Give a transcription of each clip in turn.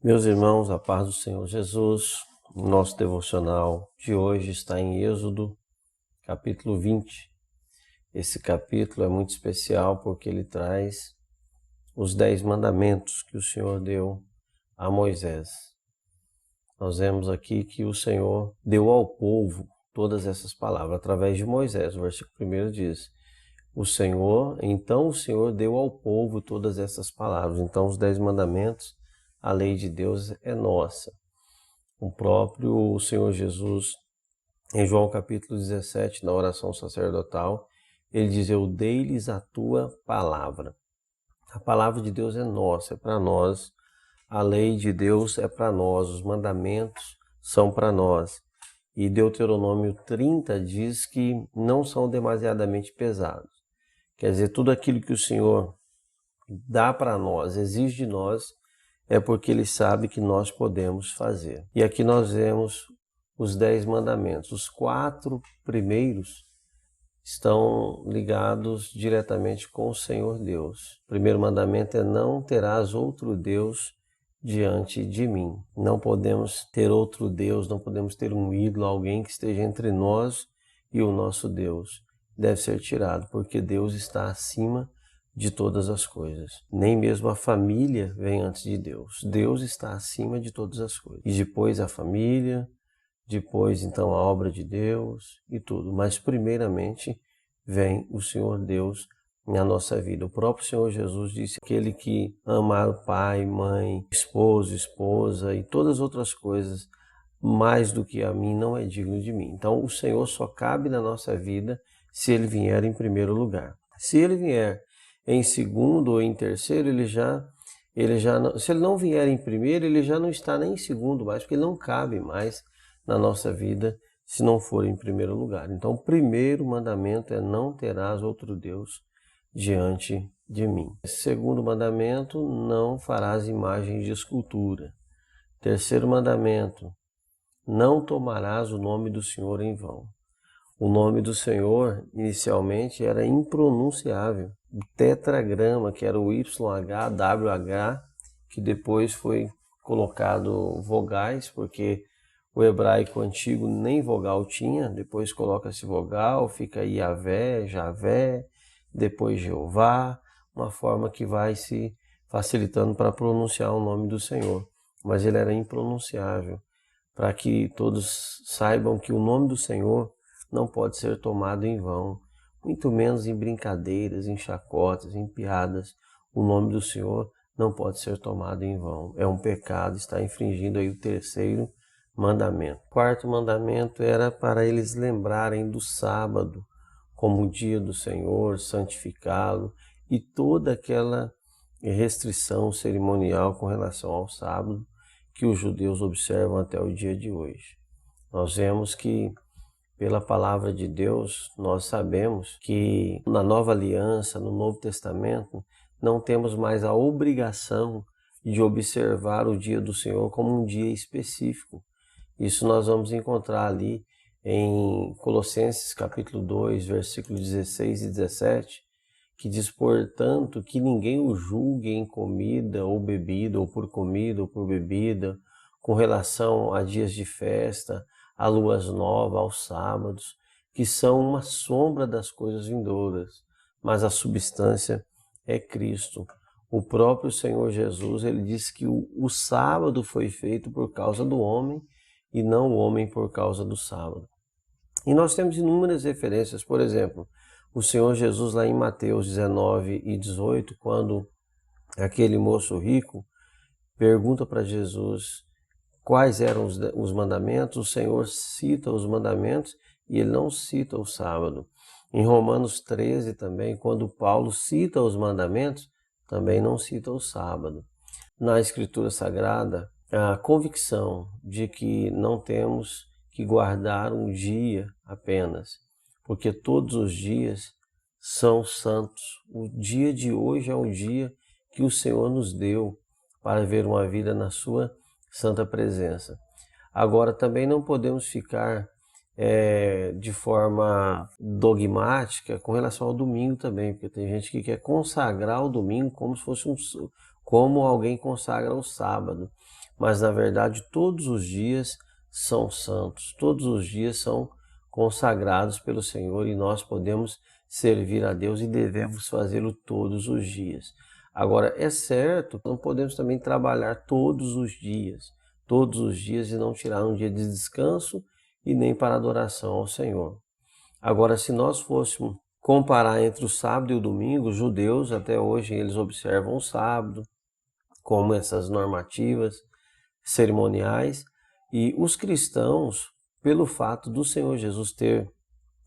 Meus irmãos, a paz do Senhor Jesus, o nosso devocional de hoje está em Êxodo, capítulo 20. Esse capítulo é muito especial porque ele traz os 10 mandamentos que o Senhor deu a Moisés. Nós vemos aqui que o Senhor deu ao povo todas essas palavras através de Moisés. O versículo 1 diz: Então o Senhor deu ao povo todas essas palavras. Então os 10 mandamentos, a lei de Deus é nossa. O próprio Senhor Jesus, em João capítulo 17, na oração sacerdotal, ele diz: eu dei-lhes a tua palavra. A palavra de Deus é nossa, é para nós. A lei de Deus é para nós, os mandamentos são para nós. E Deuteronômio 30 diz que não são demasiadamente pesados. Quer dizer, tudo aquilo que o Senhor dá para nós, exige de nós, é porque Ele sabe que nós podemos fazer. E aqui nós vemos os 10 mandamentos. Os 4 primeiros estão ligados diretamente com o Senhor Deus. O primeiro mandamento é: não terás outro Deus diante de mim. Não podemos ter outro Deus, não podemos ter um ídolo, alguém que esteja entre nós e o nosso Deus. Deve ser tirado, porque Deus está acima de todas as coisas. Nem mesmo a família vem antes de Deus. Deus está acima de todas as coisas. E depois a família, depois então a obra de Deus e tudo. Mas primeiramente vem o Senhor Deus na nossa vida. O próprio Senhor Jesus disse: aquele que amar o pai, mãe, esposo, esposa e todas as outras coisas mais do que a mim não é digno de mim. Então o Senhor só cabe na nossa vida se Ele vier em primeiro lugar. Se Ele vier em segundo ou em terceiro, se Ele não vier em primeiro, Ele já não está nem em segundo mais, porque Ele não cabe mais na nossa vida se não for em primeiro lugar. Então o primeiro mandamento é: não terás outro Deus diante de mim. Segundo mandamento: não farás imagem de escultura. Terceiro mandamento: não tomarás o nome do Senhor em vão. O nome do Senhor inicialmente era impronunciável. O tetragrama, que era o YHWH, que depois foi colocado vogais, porque o hebraico antigo nem vogal tinha, depois coloca-se vogal, fica Yahvé, Javé, depois Jeová, uma forma que vai se facilitando para pronunciar o nome do Senhor. Mas ele era impronunciável, para que todos saibam que o nome do Senhor não pode ser tomado em vão, muito menos em brincadeiras, em chacotas, em piadas. O nome do Senhor não pode ser tomado em vão. É um pecado, está infringindo aí o terceiro mandamento. O quarto mandamento era para eles lembrarem do sábado como o dia do Senhor, santificá-lo, e toda aquela restrição cerimonial com relação ao sábado que os judeus observam até o dia de hoje. Nós vemos que pela palavra de Deus, nós sabemos que na Nova Aliança, no Novo Testamento, não temos mais a obrigação de observar o dia do Senhor como um dia específico. Isso nós vamos encontrar ali em Colossenses capítulo 2, versículos 16 e 17, que diz: portanto, que ninguém o julgue em comida ou bebida, ou por comida ou por bebida, com relação a dias de festa, a luas novas, aos sábados, que são uma sombra das coisas vindouras, mas a substância é Cristo. O próprio Senhor Jesus, ele disse que o sábado foi feito por causa do homem e não o homem por causa do sábado. E nós temos inúmeras referências. Por exemplo, o Senhor Jesus lá em Mateus 19 e 18, quando aquele moço rico pergunta para Jesus quais eram os mandamentos, o Senhor cita os mandamentos e ele não cita o sábado. Em Romanos 13 também, quando Paulo cita os mandamentos, também não cita o sábado. Na Escritura Sagrada, a convicção de que não temos que guardar um dia apenas, porque todos os dias são santos. O dia de hoje é o dia que o Senhor nos deu para viver uma vida na sua santa presença. Agora, também não podemos ficar de forma dogmática com relação ao domingo também, porque tem gente que quer consagrar o domingo como se fosse como alguém consagra o sábado. mas na verdade todos os dias são santos, todos os dias são consagrados pelo Senhor e nós podemos servir a Deus e devemos fazê-lo todos os dias. Agora, é certo, não podemos também trabalhar todos os dias e não tirar um dia de descanso e nem para adoração ao Senhor. Agora, se nós fôssemos comparar entre o sábado e o domingo, os judeus até hoje eles observam o sábado como essas normativas cerimoniais, e os cristãos, pelo fato do Senhor Jesus ter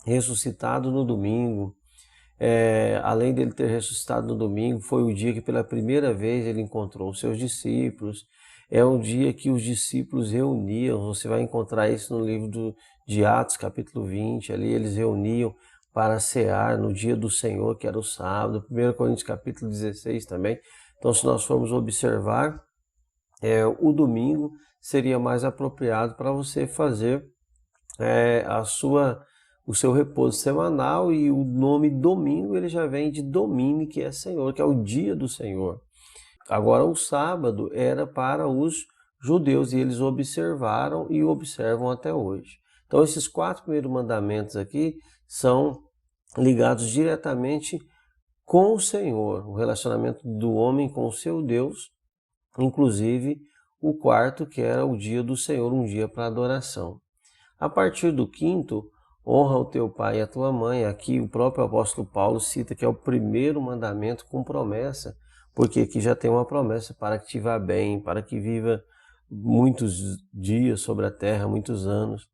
ressuscitado no domingo, além dele ter ressuscitado no domingo, foi o dia que pela primeira vez ele encontrou os seus discípulos, é um dia que os discípulos reuniam, você vai encontrar isso no livro de Atos, capítulo 20, ali eles reuniam para cear no dia do Senhor, que era o sábado, 1 Coríntios capítulo 16 também. Então, se nós formos observar, o domingo seria mais apropriado para você fazer o seu repouso semanal, e o nome domingo ele já vem de domine, que é Senhor, que é o dia do Senhor. Agora, o sábado era para os judeus e eles observaram e observam até hoje. Então, esses 4 primeiros mandamentos aqui são ligados diretamente com o Senhor, o relacionamento do homem com o seu Deus, inclusive o 4º, que era o dia do Senhor, um dia para adoração. A partir do 5º, honra o teu pai e a tua mãe. Aqui o próprio apóstolo Paulo cita que é o primeiro mandamento com promessa, porque aqui já tem uma promessa para que te vá bem, para que viva muitos dias sobre a terra, muitos anos.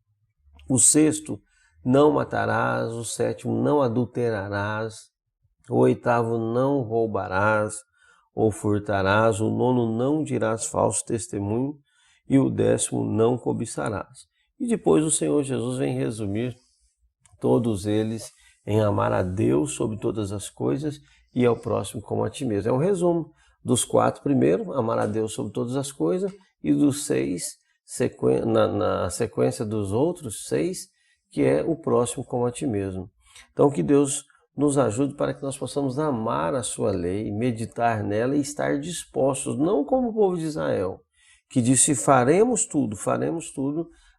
O 6º, não matarás. O 7º, não adulterarás. O 8º, não roubarás ou furtarás. O 9º, não dirás falso testemunho. E o 10º, não cobiçarás. E depois o Senhor Jesus vem resumir todos eles em amar a Deus sobre todas as coisas e ao próximo como a ti mesmo. É um resumo dos 4 primeiros, amar a Deus sobre todas as coisas, e dos 6, na sequência dos outros 6, que é o próximo como a ti mesmo. Então que Deus nos ajude para que nós possamos amar a sua lei, meditar nela e estar dispostos, não como o povo de Israel, que disse faremos tudo,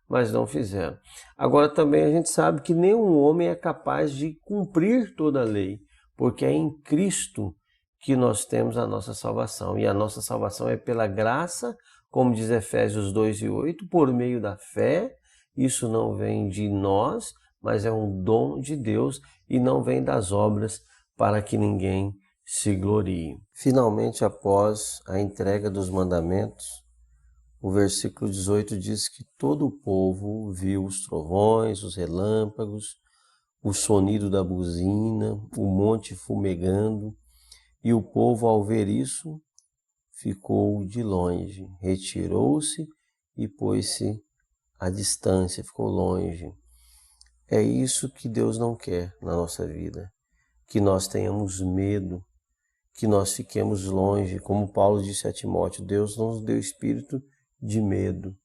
mas não fizeram. Agora também a gente sabe que nenhum homem é capaz de cumprir toda a lei, porque é em Cristo que nós temos a nossa salvação. E a nossa salvação é pela graça, como diz Efésios 2:8, por meio da fé. Isso não vem de nós, mas é um dom de Deus e não vem das obras para que ninguém se glorie. Finalmente, após a entrega dos mandamentos, o versículo 18 diz que todo o povo viu os trovões, os relâmpagos, o sonido da buzina, o monte fumegando, e o povo, ao ver isso, ficou de longe, retirou-se e pôs-se à distância, ficou longe. É isso que Deus não quer na nossa vida, que nós tenhamos medo, que nós fiquemos longe, como Paulo disse a Timóteo, Deus não nos deu espírito de medo.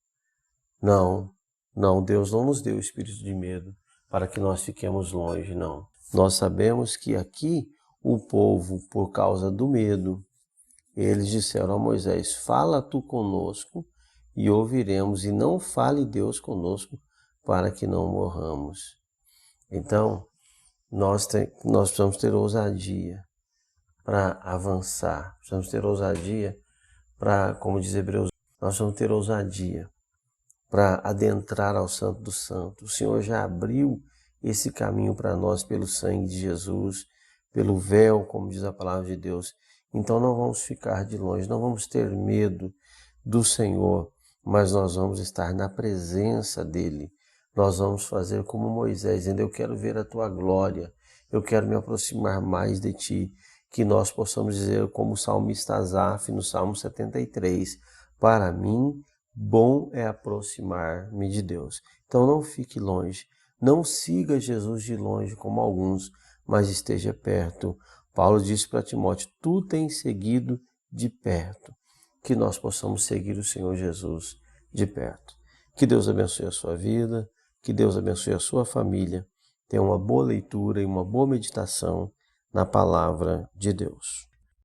Não, Deus não nos deu espírito de medo para que nós fiquemos longe, não. Nós sabemos que aqui o povo, por causa do medo, eles disseram a Moisés, fala tu conosco e ouviremos, e não fale Deus conosco para que não morramos. Então, nós precisamos ter ousadia para avançar, precisamos ter ousadia para, como diz Hebreus, nós vamos ter ousadia para adentrar ao Santo dos Santos. O Senhor já abriu esse caminho para nós pelo sangue de Jesus, pelo véu, como diz a palavra de Deus. Então não vamos ficar de longe, não vamos ter medo do Senhor, mas nós vamos estar na presença dEle. Nós vamos fazer como Moisés, dizendo, eu quero ver a tua glória, eu quero me aproximar mais de ti, que nós possamos dizer como o salmista Asaf no Salmo 73, para mim, bom é aproximar-me de Deus. Então não fique longe, não siga Jesus de longe como alguns, mas esteja perto. Paulo disse para Timóteo, tu tens seguido de perto, que nós possamos seguir o Senhor Jesus de perto. Que Deus abençoe a sua vida, que Deus abençoe a sua família. Tenha uma boa leitura e uma boa meditação na palavra de Deus.